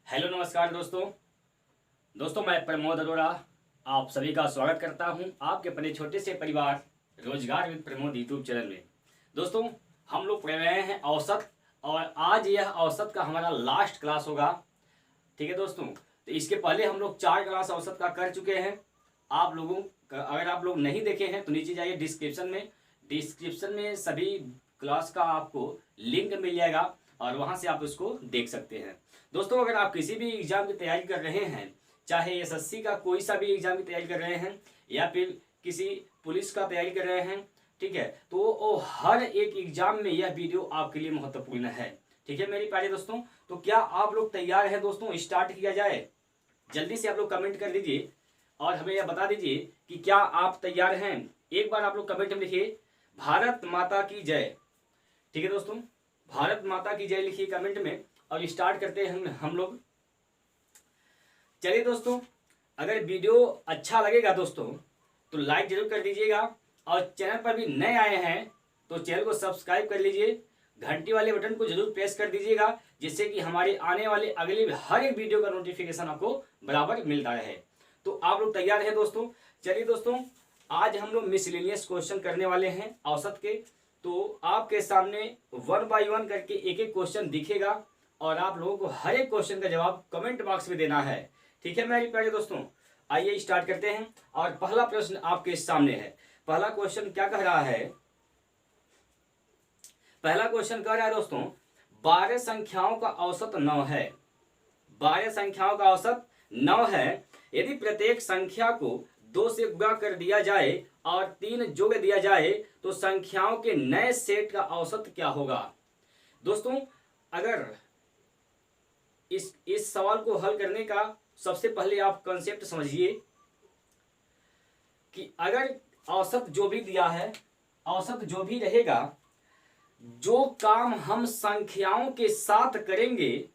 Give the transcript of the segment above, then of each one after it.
Hello नमस्कार दोस्तों मैं प्रमोद अरोड़ा आप सभी का स्वागत करता हूं आपके अपने छोटे से परिवार रोजगार विद प्रमोद यूट्यूब चैनल में। दोस्तों हम लोग पढ़ रहे हैं औसत और आज यह औसत का हमारा लास्ट क्लास होगा। ठीक है दोस्तों, तो इसके पहले हम लोग 4 क्लास औसत का कर चुके हैं। आप लोगों का अगर आप लोग नहीं देखे हैं तो नीचे जाइए डिस्क्रिप्शन में सभी क्लास का आपको लिंक मिल जाएगा और वहां से आप उसको देख सकते हैं। दोस्तों अगर आप किसी भी एग्जाम की तैयारी कर रहे हैं, चाहे एसएससी का कोई सा भी एग्जाम की तैयारी कर रहे हैं या फिर किसी पुलिस का तैयारी कर रहे हैं, ठीक है, तो हर एक एग्जाम में यह वीडियो आपके लिए महत्वपूर्ण है। ठीक है मेरे प्यारे दोस्तों, तो क्या आप लोग तैयार हैं दोस्तों? स्टार्ट किया जाए। जल्दी से आप लोग कमेंट कर दीजिए और हमें यह बता दीजिए कि क्या आप तैयार हैं। एक बार आप लोग कमेंट में लिखिए भारत माता की जय। ठीक है दोस्तों, भारत माता की जय लिखिए कमेंट में और स्टार्ट करते हैं हम लोग। चलिए दोस्तों, अगर वीडियो अच्छा लगेगा दोस्तों तो लाइक जरूर कर दीजिएगा और चैनल पर भी नए आए हैं तो चैनल को सब्सक्राइब कर लीजिए, घंटी वाले बटन को जरूर प्रेस कर दीजिएगा जिससे कि हमारे आने वाले अगले हर एक वीडियो का नोटिफिकेशन आपको बराबर मिलता रहे। तो आप लोग तैयार हैं दोस्तों? चलिए दोस्तों, आज हम लोग मिसलेनियस क्वेश्चन करने वाले हैं औसत के। तो आपके सामने 1 बाय 1 करके एक एक क्वेश्चन दिखेगा और आप लोगों को हर एक क्वेश्चन का जवाब कमेंट बॉक्स में देना है। ठीक है मेरे प्यारे दोस्तों, आइए स्टार्ट करते हैं। और पहला प्रश्न आपके सामने है। पहला क्वेश्चन क्या कह रहा है? पहला क्वेश्चन कह रहा है दोस्तों 12 संख्याओं का औसत 9 है। 12 संख्याओं का औसत 9 है। यदि प्रत्येक संख्या को 2 से गुणा कर दिया जाए और 3 जोड़ दिया जाए तो संख्याओं के नए सेट का औसत क्या होगा? दोस्तों अगर इस सवाल को हल करने का सबसे पहले आप कंसेप्ट समझिए कि अगर औसत जो भी दिया है, औसत जो भी रहेगा, जो काम हम संख्याओं के साथ करेंगे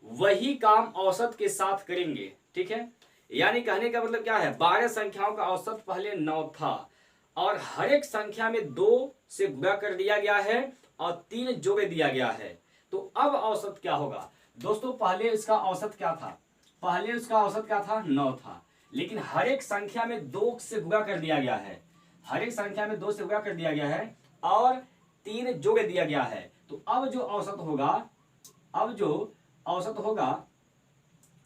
वही काम औसत के साथ करेंगे। ठीक है, यानी कहने का मतलब क्या है, 12 संख्याओं का औसत पहले 9 था और हर एक संख्या में 2 से गुणा कर दिया गया है और 3 जोड़ दिया गया है। तो अब औसत क्या होगा? दोस्तों पहले इसका औसत क्या था? पहले उसका औसत क्या था? 9 था, लेकिन हर एक संख्या में 2 से गुणा कर दिया गया है। हर एक संख्या में 2 से गुणा कर दिया गया है और 3 जोड़ दिया गया है। तो अब जो औसत होगा, अब जो औसत होगा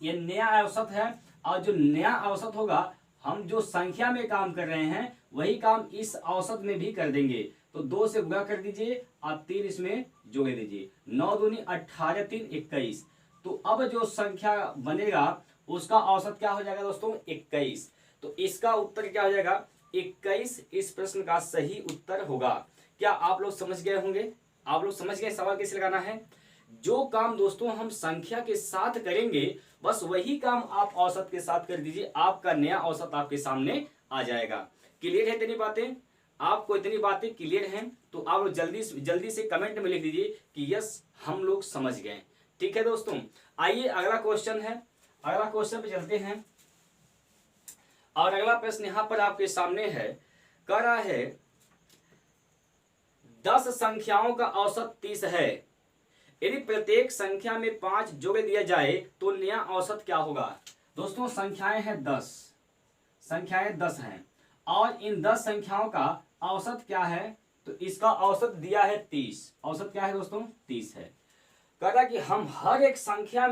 ये नया औसत है और जो नया औसत होगा हम जो संख्या में काम कर रहे हैं वही काम इस औसत में भी कर देंगे। तो 2 से गुणा कर दीजिए और 3 इसमें जोड़ दीजिए। 9 दूनी 18, 3 21। तो अब जो संख्या बनेगा उसका औसत क्या हो जाएगा दोस्तों? 21। तो इसका उत्तर क्या हो जाएगा? 21 इस प्रश्न का सही उत्तर होगा। क्या आप लोग समझ गए होंगे? आप लोग समझ गए सवाल कैसे लगाना है? जो काम दोस्तों हम संख्या के साथ करेंगे बस वही काम आप औसत के साथ कर दीजिए, आपका नया औसत आपके सामने आ जाएगा। क्लियर है इतनी बातें? आपको इतनी बातें क्लियर हैं तो आप लोग जल्दी से कमेंट में लिख दीजिए कि यस हम लोग समझ गए। ठीक है दोस्तों, आइए अगला क्वेश्चन है, अगला क्वेश्चन पे चलते हैं। और अगला प्रश्न यहां पर आपके सामने है, कह रहा है 10 संख्याओं का औसत 30 है। यदि प्रत्येक संख्या में 5 जोड़ दिया जाए तो नया औसत क्या होगा? दोस्तों संख्याएं हैं 10, संख्याएं 10 हैं और इन 10 संख्याओं का औसत क्या है? तो इसका औसत दिया है 30। औसत क्या है दोस्तों? 30 है। कहता कि हम हर एक संख्या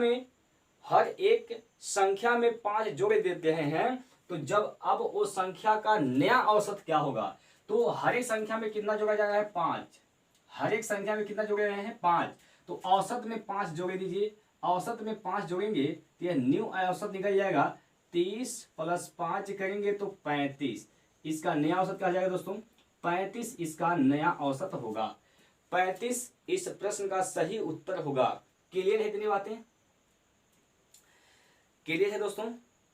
में 5 जोड़ देते हैं तो जब अब वो संख्या का नया औसत क्या होगा? तो हर एक संख्या में कितना जोड़ा जा रहा है? 5। हर एक संख्या में कितना जोड़ रहे हैं? 5। तो औसत में 5 जोड़ दीजिए। औसत में 5 जोड़ेंगे तो यह न्यू औसत निकल जाएगा। 30 + 5 करेंगे तो 35। इसका नया औसत क्या हो जाएगा दोस्तों? 35 इसका नया औसत होगा। 35 इस प्रश्न का सही उत्तर होगा। क्लियर है इतनी बातें? क्लियर है दोस्तों?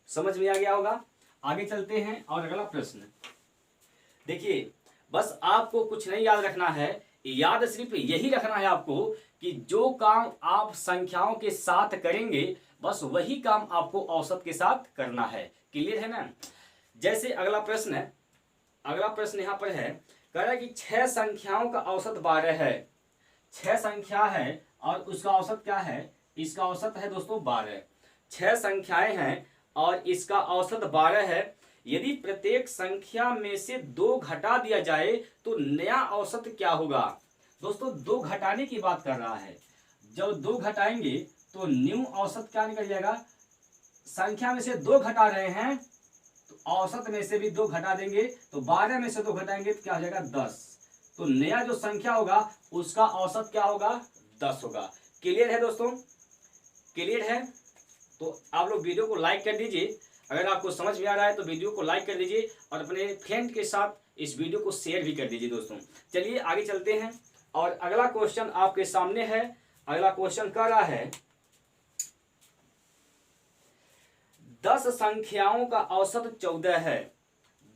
समझ में आ गया होगा। आगे चलते हैं और अगला प्रश्न देखिए। बस आपको कुछ नहीं याद रखना है, याद सिर्फ यही रखना है आपको कि जो काम आप संख्याओं के साथ करेंगे बस वही काम आपको औसत के साथ करना है। क्लियर है ना? जैसे अगला प्रश्न है, अगला प्रश्न यहां पर है, कह रहा है कि 6 संख्याओं का औसत 12 है। 6 संख्या है और उसका औसत क्या है? इसका औसत है दोस्तों 12। 6 संख्याएं हैं और इसका औसत 12 है। यदि प्रत्येक संख्या में से 2 घटा दिया जाए तो नया औसत क्या होगा। दोस्तों 2 घटाने की बात कर रहा है। जब 2 घटाएंगे तो न्यू औसत क्या निकल जाएगा। संख्या में से 2 घटा रहे हैं तो औसत में से भी 2 घटा देंगे तो 12 में से 2 घटाएंगे तो क्या हो जाएगा 10। तो नया जो संख्या होगा उसका औसत क्या होगा 10 होगा। क्लियर है दोस्तों, क्लियर है। तो आप लोग वीडियो को लाइक कर दीजिए। अगर आपको समझ में आ रहा है तो वीडियो को लाइक कर दीजिए और अपने फ्रेंड के साथ इस वीडियो को शेयर भी कर दीजिए दोस्तों। चलिए आगे चलते हैं और अगला क्वेश्चन आपके सामने है। अगला क्वेश्चन कह रहा है 10 संख्याओं का औसत 14 है।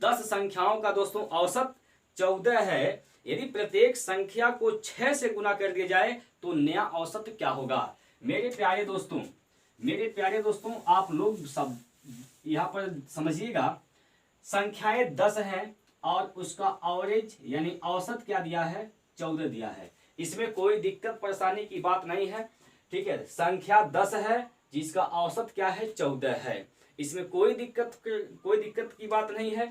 10 संख्याओं का दोस्तों औसत 14 है। यदि प्रत्येक संख्या को 6 से गुना कर दिया जाए तो नया औसत क्या होगा। मेरे प्यारे दोस्तों आप लोग सब यहाँ पर समझिएगा। संख्याएं 10 हैं और उसका एवरेज यानी औसत क्या दिया है 14 दिया है। इसमें कोई दिक्कत परेशानी की बात नहीं है, ठीक है। संख्या 10 है जिसका औसत क्या है 14 है। इसमें कोई दिक्कत की बात नहीं है।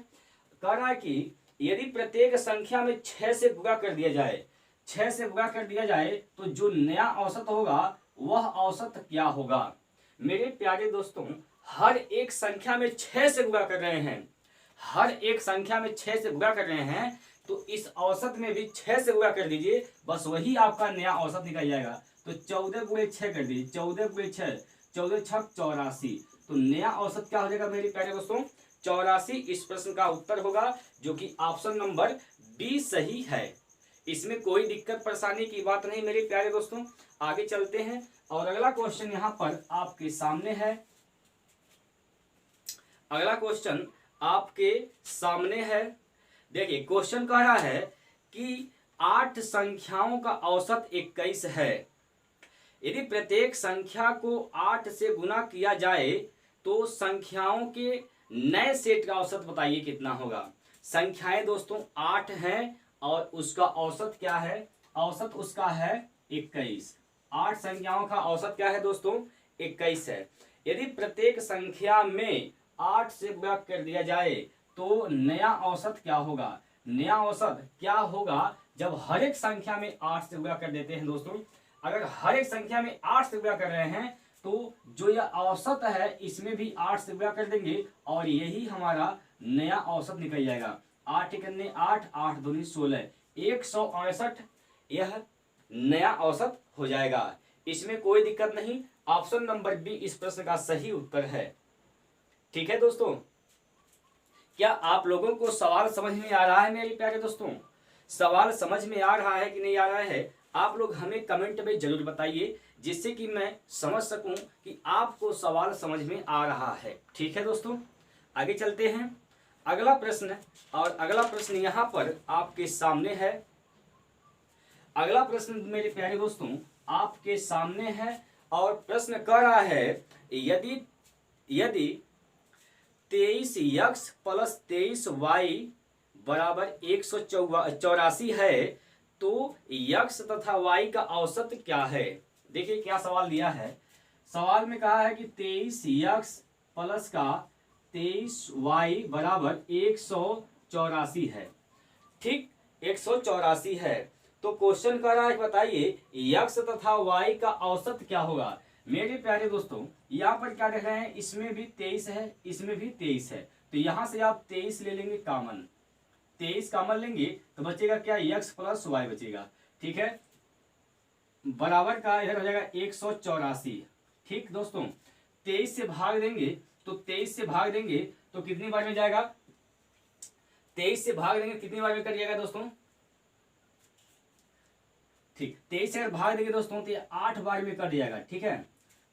कह रहा है कि यदि प्रत्येक संख्या में 6 से गुणा कर दिया जाए, 6 से गुणा कर दिया जाए तो जो नया औसत होगा वह औसत क्या होगा। मेरे प्यारे दोस्तों हर एक संख्या में 6 से गुणा कर रहे हैं, हर एक संख्या में 6 से गुणा कर रहे हैं तो इस औसत में भी 6 से गुणा कर दीजिए, बस वही आपका नया औसत निकल जाएगा। तो 14 गुणे 6 कर दीजिए, 14 गुणे 6, 14 छक 84। तो नया औसत क्या हो जाएगा मेरे प्यारे दोस्तों 84। इस प्रश्न का उत्तर होगा जो कि ऑप्शन नंबर बी सही है। इसमें कोई दिक्कत परेशानी की बात नहीं मेरे प्यारे दोस्तों। आगे चलते हैं और अगला क्वेश्चन यहाँ पर आपके सामने है। अगला क्वेश्चन आपके सामने है। देखिए क्वेश्चन कह रहा है कि 8 संख्याओं का औसत 21 है। यदि प्रत्येक संख्या को 8 से गुना किया जाए तो संख्याओं के नए सेट का औसत बताइए कितना होगा। संख्याएं दोस्तों 8 हैं और उसका औसत क्या है, औसत उसका है 21। 8 संख्याओं का औसत क्या है दोस्तों 21 है। यदि प्रत्येक संख्या में 8 से गुणा कर दिया जाए तो नया औसत क्या होगा। नया औसत क्या होगा जब हर एक संख्या में 8 से गुणा कर देते हैं दोस्तों। अगर हर एक संख्या में 8 से गुणा कर रहे हैं तो जो यह औसत है इसमें भी 8 से गुणा कर देंगे और यही हमारा नया औसत निकल जाएगा। 8 एकन्ने 8, 8 दूनी 16, 168 यह नया औसत हो जाएगा। इसमें कोई दिक्कत नहीं। ऑप्शन नंबर बी इस प्रश्न का सही उत्तर है। ठीक है दोस्तों, क्या आप लोगों को सवाल समझ में आ रहा है मेरे प्यारे दोस्तों। सवाल समझ में आ रहा है कि नहीं आ रहा है आप लोग हमें कमेंट में जरूर बताइए, जिससे कि मैं समझ सकूं कि आपको सवाल समझ में आ रहा है। ठीक है दोस्तों, आगे चलते हैं अगला प्रश्न। और अगला प्रश्न यहाँ पर आपके सामने है। अगला प्रश्न मेरे प्यारे दोस्तों आपके सामने है और प्रश्न कह रहा है यदि 23x प्लस 23y बराबर 184 है तो x तथा y का औसत क्या है। देखिए क्या सवाल दिया है। सवाल में कहा है कि 23x प्लस का 23y बराबर 184 है। ठीक 184 है। तो क्वेश्चन कर रहा है बताइए x तथा y का औसत क्या होगा। मेरे प्यारे दोस्तों यहाँ पर क्या देख रहे हैं, इसमें भी 23 है, इसमें भी 23 है। तो यहाँ से आप 23 ले लेंगे कॉमन, 23 कॉमन लेंगे तो बचेगा क्या x प्लस वाई बचेगा। ठीक है, बराबर का इधर हो जाएगा 184। ठीक दोस्तों 23 से भाग देंगे तो 23 से भाग देंगे तो कितनी बार में जाएगा, 23 से भाग देंगे कितनी बार में कट जाएगा दोस्तों। ठीक 23 से अगर भाग देंगे दोस्तों तो 8 बार में कट जाएगा। ठीक है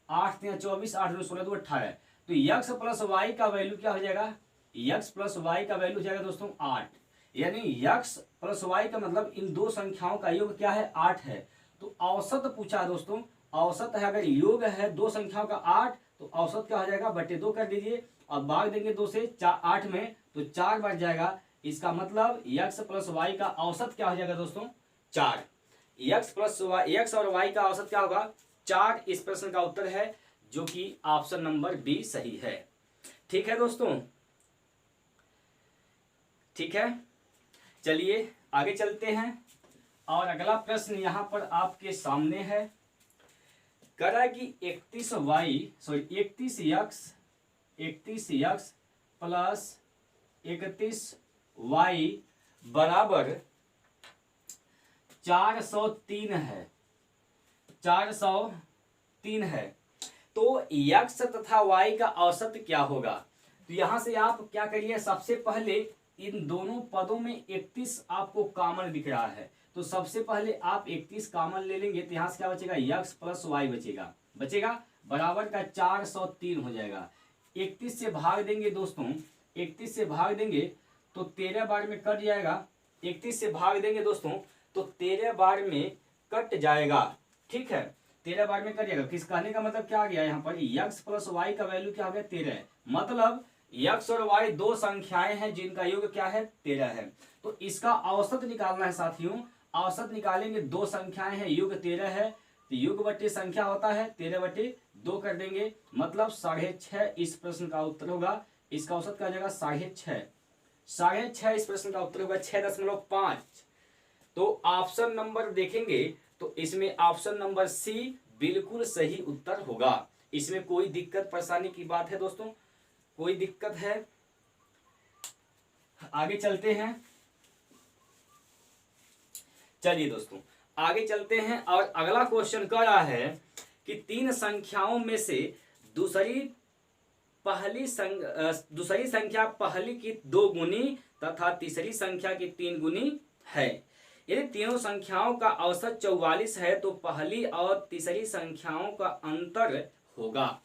8 3 24, 8 2 16 2 18। तो x प्लस वाई का वैल्यू क्या हो जाएगा, x प्लस वाई का वैल्यू हो जाएगा दोस्तों 8। यानी x प्लस वाई का मतलब इन दो संख्याओं का योग क्या है 8 है। तो औसत पूछा दोस्तों, औसत है अगर योग है दो संख्याओं का 8 तो औसत क्या हो जाएगा बटे 2 कर दीजिए और भाग देंगे 2 से 8 में तो 4 बार जाएगा। इसका मतलब x प्लस वाई का औसत क्या हो जाएगा दोस्तों 4। x प्लस वाई, x और y का औसत क्या होगा 4 इस प्रश्न का उत्तर है, जो कि ऑप्शन नंबर बी सही है। ठीक है दोस्तों, ठीक है, चलिए आगे चलते हैं। और अगला प्रश्न यहां पर आपके सामने है, कह रहा है कि 31x प्लस 31y बराबर 403 है, 403 है। तो x तथा y का औसत क्या होगा? तो यहां से आप क्या करिए, सबसे पहले इन दोनों पदों में 31 आपको कॉमन दिख रहा है, तो सबसे पहले आप 31 कॉमन ले लेंगे, तो यहां से क्या बचेगा, x प्लस वाई बचेगा बराबर का 403 हो जाएगा। 31 से भाग देंगे दोस्तों, 31 से भाग देंगे तो 13 बार में कट जाएगा। 31 से भाग देंगे दोस्तों तो 13 बार में कट जाएगा। ठीक है, 13 बार में कट जाएगा। किस कहने का मतलब क्या आ गया, यहाँ पर x प्लस वाई का वैल्यू क्या हो गया, 13। मतलब x और y दो संख्याएं हैं जिनका योग क्या है, 13 है। तो इसका औसत निकालना है साथियों। औसत निकालेंगे, दो संख्याएं हैं, योग 13 है, तो योग बटे संख्या होता है 13/2 कर देंगे, मतलब 6.5 इस प्रश्न का उत्तर होगा। इसका औसत क्या हो जाएगा, 6.5। 6.5 इस प्रश्न का उत्तर होगा, 6.5। तो ऑप्शन नंबर देखेंगे तो इसमें ऑप्शन नंबर सी बिल्कुल सही उत्तर होगा। इसमें कोई दिक्कत परेशानी की बात है दोस्तों, कोई दिक्कत है? आगे चलते हैं। चलिए दोस्तों आगे चलते हैं और अगला क्वेश्चन कह रहा है कि 3 संख्याओं में से दूसरी संख्या पहली की 2 गुनी तथा तीसरी संख्या की 3 गुनी है। यदि तीनों संख्याओं का औसत 44 है तो पहली और तीसरी संख्याओं का अंतर होगा।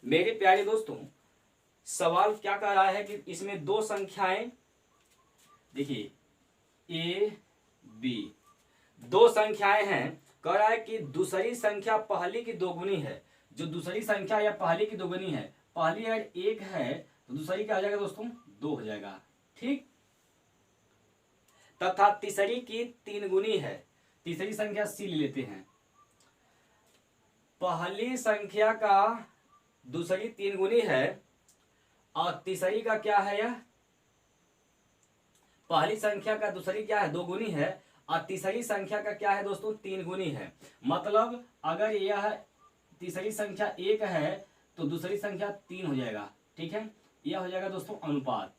मेरे प्यारे दोस्तों, सवाल क्या कह रहा है कि इसमें दो संख्याएं, देखिए ए बी, दो संख्याएं हैं। कह रहा है कि दूसरी संख्या पहली की 2 गुनी है। जो दूसरी संख्या या पहली की 2 गुनी है, पहली अगर 1 है तो दूसरी क्या हो जाएगा दोस्तों, 2 हो जाएगा। ठीक, तथा तीसरी की 3 गुनी है। तीसरी संख्या सी ले लेते हैं। पहली संख्या का दूसरी 3 गुनी है और तीसरी का क्या है, यह पहली संख्या का दूसरी क्या है, 2 गुनी है, और तीसरी संख्या का क्या है दोस्तों, 3 गुनी है। मतलब अगर यह तीसरी संख्या 1 है तो दूसरी संख्या 3 हो जाएगा। ठीक है, यह हो जाएगा दोस्तों अनुपात।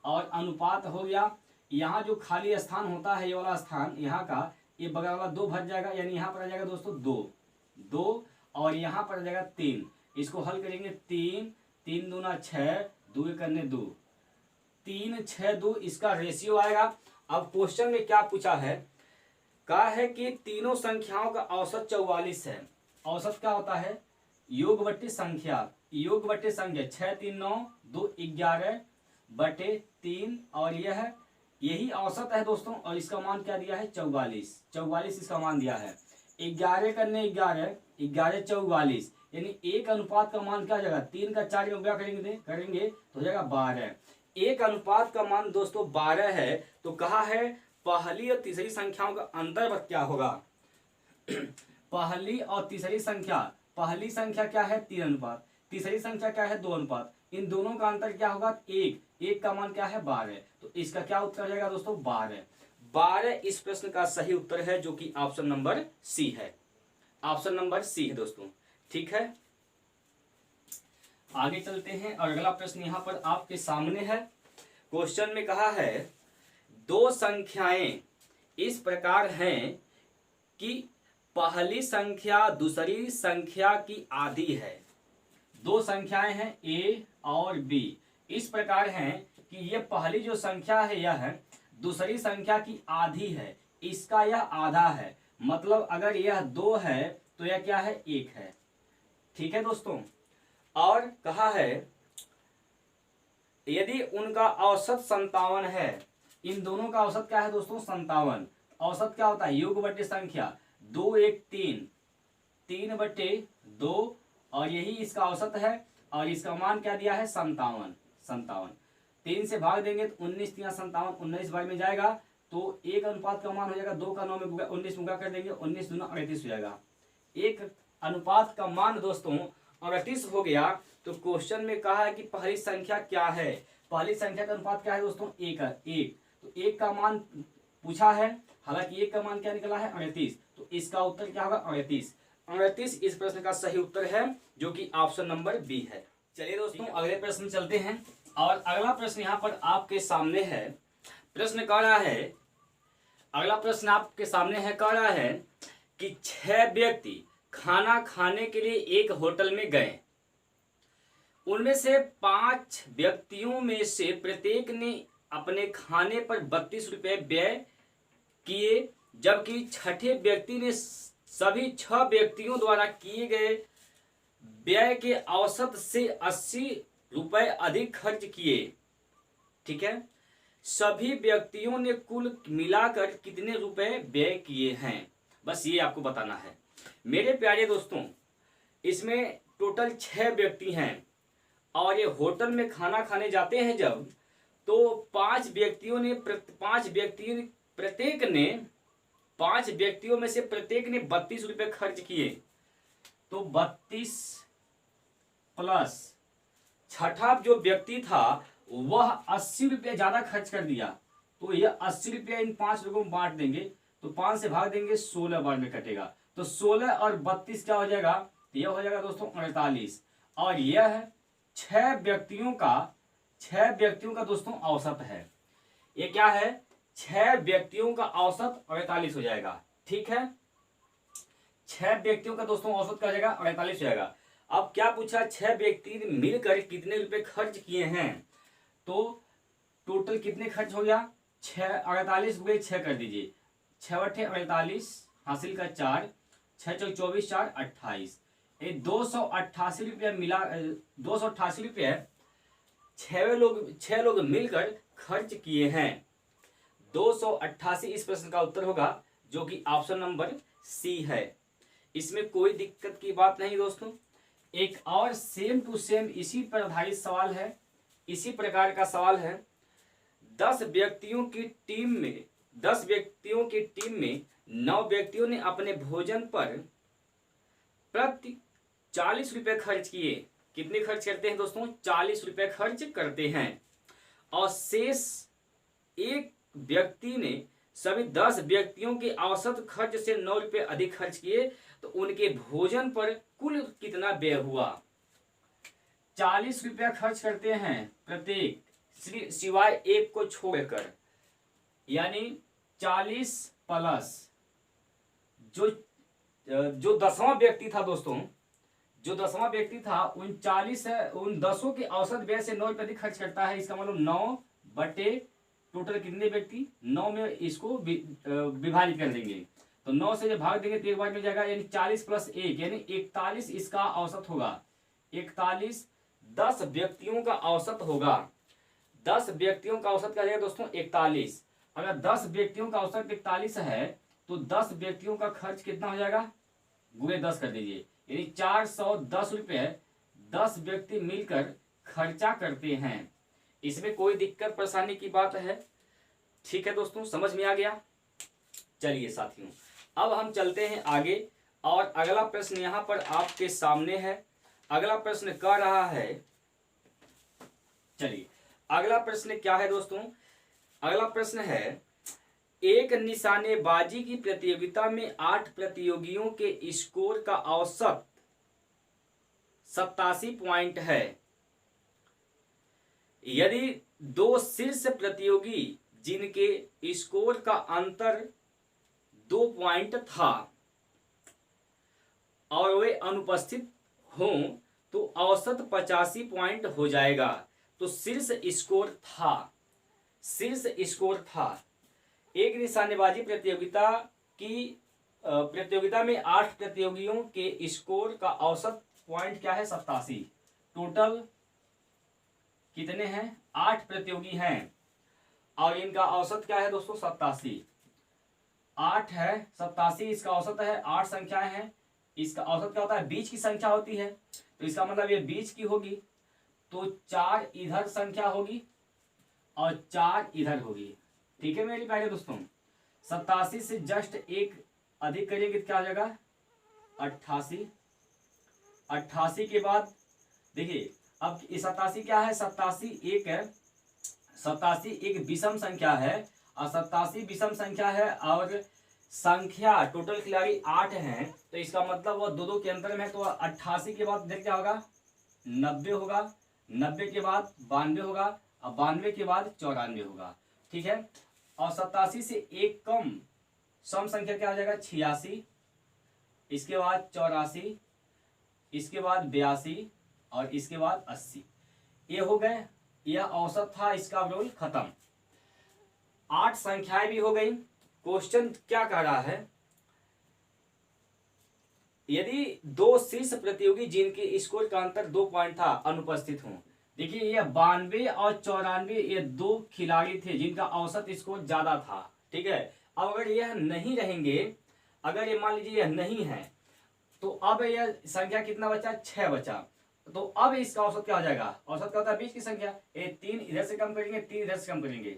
और अनुपात हो गया, यहाँ जो खाली स्थान होता है, ये वाला स्थान यहाँ का, ये बगल वाला 2 भर जाएगा, यानी यहाँ पर आ जाएगा दोस्तों 2 और यहाँ पर आ जाएगा 3। इसको हल करेंगे, 3 दूना 6, 2 करने 2, 3 6 2 इसका रेशियो आएगा। अब क्वेश्चन में क्या पूछा है, कहा है कि तीनों संख्याओं का औसत 44 है। औसत क्या होता है, योग बटे संख्या, योग बटे संख्या 6 3 9 2 11 बटे 3, और यह यही औसत है दोस्तों। और इसका मान क्या दिया है, 44 इसका मान दिया है। 11 करने 11, 11 44, यानी 1 अनुपात का मान क्या हो जाएगा, 3 का 4 में क्या करेंगे तो हो जाएगा 12। 1 अनुपात का मान दोस्तों 12 है। तो कहा है पहली और तीसरी संख्याओं का अंतर क्या होगा। पहली और तीसरी संख्या, पहली संख्या क्या है 3 अनुपात, तीसरी संख्या क्या है 2 अनुपात, इन दोनों का अंतर क्या होगा 1 का मान क्या है 12। तो इसका क्या उत्तर हो जाएगा दोस्तों 12 इस प्रश्न का सही उत्तर है, जो कि ऑप्शन नंबर सी है। ऑप्शन नंबर सी है दोस्तों। ठीक है, आगे चलते हैं और अगला प्रश्न यहां पर आपके सामने है। क्वेश्चन में कहा है 2 संख्याएं इस प्रकार हैं कि पहली संख्या दूसरी संख्या की आधी है। 2 संख्याएं हैं ए और बी, इस प्रकार हैं कि ये पहली जो संख्या है यह है दूसरी संख्या की आधी है, इसका यह आधा है। मतलब अगर यह 2 है तो यह क्या है 1 है। ठीक है दोस्तों, और कहा है यदि उनका औसत 57 है, इन दोनों का औसत क्या है दोस्तों 57। औसत क्या होता है, योग बटे संख्या, 2 1 3, 3/2, और यही इसका औसत है। और इसका मान क्या दिया है 57। 3 से भाग देंगे तो 19 3 57, 19 बार में जाएगा तो 1 अनुपात का मान हो जाएगा 2 का 9 में 19 गुणा कर देंगे, 19 दूना 38 हो जाएगा। 1 अनुपात का मान दोस्तों 38 हो गया, तो क्वेश्चन में कहा है कि पहली संख्या क्या है। पहली संख्या का अनुपात क्या है दोस्तों, एक है। एक, तो एक का मान पूछा है, हालांकि एक का मान क्या निकला है 38, तो इसका उत्तर क्या होगा 38। 38 इस प्रश्न का सही उत्तर है, जो कि ऑप्शन नंबर बी है। चलिए दोस्तों अगले प्रश्न में चलते हैं, और अगला प्रश्न यहाँ पर आपके सामने है। प्रश्न कह रहा है, अगला प्रश्न आपके सामने है, कह रहा है कि 6 व्यक्ति खाना खाने के लिए एक होटल में गए। उनमें से 5 व्यक्तियों में से प्रत्येक ने अपने खाने पर 32 रुपये व्यय किए, जबकि छठे व्यक्ति ने सभी 6 व्यक्तियों द्वारा किए गए व्यय के औसत से 80 रुपये अधिक खर्च किए। ठीक है, सभी व्यक्तियों ने कुल मिलाकर कितने रुपए व्यय किए हैं, बस ये आपको बताना है। मेरे प्यारे दोस्तों, इसमें टोटल 6 व्यक्ति हैं, और ये होटल में खाना खाने जाते हैं जब, तो 5 व्यक्तियों में से प्रत्येक ने 32 रुपये खर्च किए। तो 32 प्लस छठा जो व्यक्ति था वह 80 रुपये ज्यादा खर्च कर दिया, तो यह 80 रुपये इन 5 लोगों में बांट देंगे, तो 5 से भाग देंगे 16 बार में कटेगा, तो 16 और 32 क्या हो जाएगा, तो यह हो जाएगा दोस्तों 48। और यह 6 व्यक्तियों का दोस्तों औसत है। ये क्या है, 6 व्यक्तियों का औसत 48 हो जाएगा। ठीक है, 6 व्यक्तियों का दोस्तों औसत क्या हो जाएगा, 48 हो जाएगा। अब क्या पूछा, 6 व्यक्ति मिलकर कितने रुपए खर्च किए हैं, तो टोटल कितने खर्च हो गया, 6 48 हुए, 6 कर दीजिए, 6 बटे 48 हासिल का 4, 6 चौक 24, 4 28, ये 288 रुपये मिला, 288 रुपये 6 लोग मिलकर खर्च किए हैं। 288 इस प्रश्न का उत्तर होगा, जो कि ऑप्शन नंबर सी है। इसमें कोई दिक्कत की बात नहीं दोस्तों। एक और सेम टू सेम इसी पर आधारित सवाल है, इसी प्रकार का सवाल है। 10 व्यक्तियों की टीम में 9 व्यक्तियों ने अपने भोजन पर प्रति 40 रुपये खर्च किए। कितने खर्च करते हैं दोस्तों, 40 रुपये खर्च करते हैं। और शेष एक व्यक्ति ने सभी 10 व्यक्तियों के औसत खर्च से 9 रुपये अधिक खर्च किए, तो उनके भोजन पर कुल कितना व्यय हुआ। 40 रुपया खर्च करते हैं प्रत्येक, सिवाय एक को छोड़कर, यानी 40 प्लस जो 10वां व्यक्ति था दोस्तों, जो 10वां व्यक्ति था उन 10 के औसत व्यय से 9 रुपये अधिक खर्च करता है। इसका मतलब 9 बटे टोटल कितने व्यक्ति, 9 में इसको विभाजित कर देंगे, तो 9 से जब भाग देंगे तो एक बार मिल जाएगा, यानी 40 प्लस 1 यानी 41 इसका औसत होगा। 41 10 व्यक्तियों का औसत होगा। 10 व्यक्तियों का औसत क्या जाएगा दोस्तों, 41। अगर 10 व्यक्तियों का औसत 41 है, तो 10 व्यक्तियों का खर्च कितना हो जाएगा, गुणे 10 कर दीजिए, यानी 410 रुपये 10 व्यक्ति मिलकर खर्चा करते हैं। इसमें कोई दिक्कत परेशानी की बात है। ठीक है दोस्तों, समझ में आ गया। चलिए साथियों, अब हम चलते हैं आगे, और अगला प्रश्न यहां पर आपके सामने है। अगला प्रश्न कह रहा है, चलिए अगला प्रश्न क्या है दोस्तों, अगला प्रश्न है, एक निशानेबाजी की प्रतियोगिता में 8 प्रतियोगियों के स्कोर का औसत 87 पॉइंट है। यदि 2 शीर्ष प्रतियोगी जिनके स्कोर का अंतर 2 पॉइंट था और वे अनुपस्थित हों, तो औसत 85 पॉइंट हो जाएगा। तो शीर्ष स्कोर था। एक निशानेबाजी प्रतियोगिता में 8 प्रतियोगियों के स्कोर का औसत पॉइंट क्या है, 87। टोटल कितने हैं, 8 प्रतियोगी हैं, और इनका औसत क्या है दोस्तों, 87। 8 है, 87 इसका औसत है। 8 संख्याएं हैं, इसका औसत क्या होता है, बीच की संख्या होती है, तो इसका मतलब ये बीच की होगी, तो 4 इधर संख्या होगी और 4 इधर होगी। ठीक है मेरे प्यारे दोस्तों, 87 से जस्ट एक अधिक करेंगे तो क्या हो जाएगा, 88। 88 के बाद देखिए अब 87 क्या है, 87 एक विषम संख्या है और 87 विषम संख्या है और संख्या टोटल खिलाड़ी 8 हैं, तो इसका मतलब वो दो दो के अंतर में है। तो 88 के बाद देख क्या होगा, 90 होगा, 90 के बाद 92 होगा और 92 के बाद 94 होगा। ठीक है, और 87 से एक कम सम संख्या क्या हो जाएगा, 86, इसके बाद 84, इसके बाद 82 और इसके बाद 80। ये हो गए, यह औसत था, इसका रोल खत्म। 8 संख्याएं भी हो गई। क्वेश्चन क्या कह रहा है, यदि दो शीर्ष प्रतियोगी जिनके स्कोर का अंतर 2 पॉइंट था अनुपस्थित हों। देखिए ये 92 और 94 ये दो खिलाड़ी थे जिनका औसत स्कोर ज्यादा था। ठीक है, अब अगर यह नहीं रहेंगे, अगर ये मान लीजिए यह नहीं है, तो अब यह संख्या कितना बचा, 6 बचा। तो अब इसका औसत क्या हो जाएगा, औसत क्या होता है, बीच की संख्या। ये 3 इधर से कम करेंगे, 3 इधर से कम करेंगे।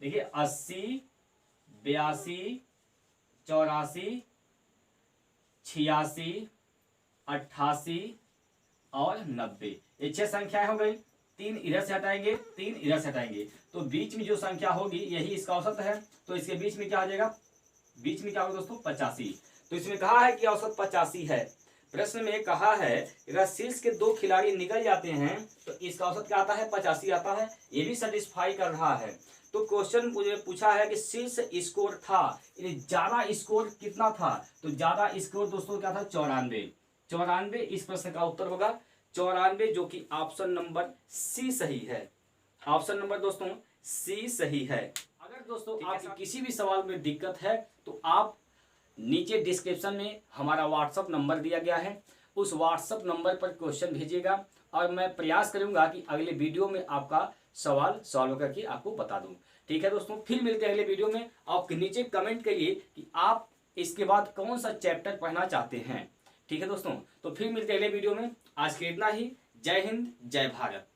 देखिए 80, 82, 84, 86, 88 और 90, ये 6 संख्याएं हो गई। 3 इधर से हटाएंगे, 3 इधर से हटाएंगे, तो बीच में जो संख्या होगी यही इसका औसत है। तो इसके बीच में क्या आ जाएगा, बीच में क्या होगा दोस्तों, 85। तो इसमें कहा है कि औसत 85 है। प्रश्न में कहा है अगर शीर्ष के दो खिलाड़ी निकल जाते हैं तो इसका औसत क्या आता है, 85 आता है। ये भी सेटिस्फाई कर रहा है। तो क्वेश्चन मुझे पूछा है कि शीर्ष स्कोर था, ज्यादा स्कोर कितना था, तो ज्यादा स्कोर दोस्तों क्या था, 94। 94 इस प्रश्न का उत्तर होगा 94, जो कि ऑप्शन नंबर सी सही है। ऑप्शन नंबर दोस्तों सी सही है। अगर दोस्तों आपकी किसी भी सवाल में दिक्कत है तो आप नीचे डिस्क्रिप्शन में हमारा व्हाट्सअप नंबर दिया गया है, उस व्हाट्सअप नंबर पर क्वेश्चन भेजिएगा और मैं प्रयास करूंगा कि अगले वीडियो में आपका सवाल सॉल्व करके आपको बता दूं। ठीक है दोस्तों, फिर मिलते हैं अगले वीडियो में। आप नीचे कमेंट करिए कि आप इसके बाद कौन सा चैप्टर पढ़ना चाहते हैं। ठीक है दोस्तों, तो फिर मिलते हैं अगले वीडियो में। आज के इतना ही। जय हिंद, जय भारत।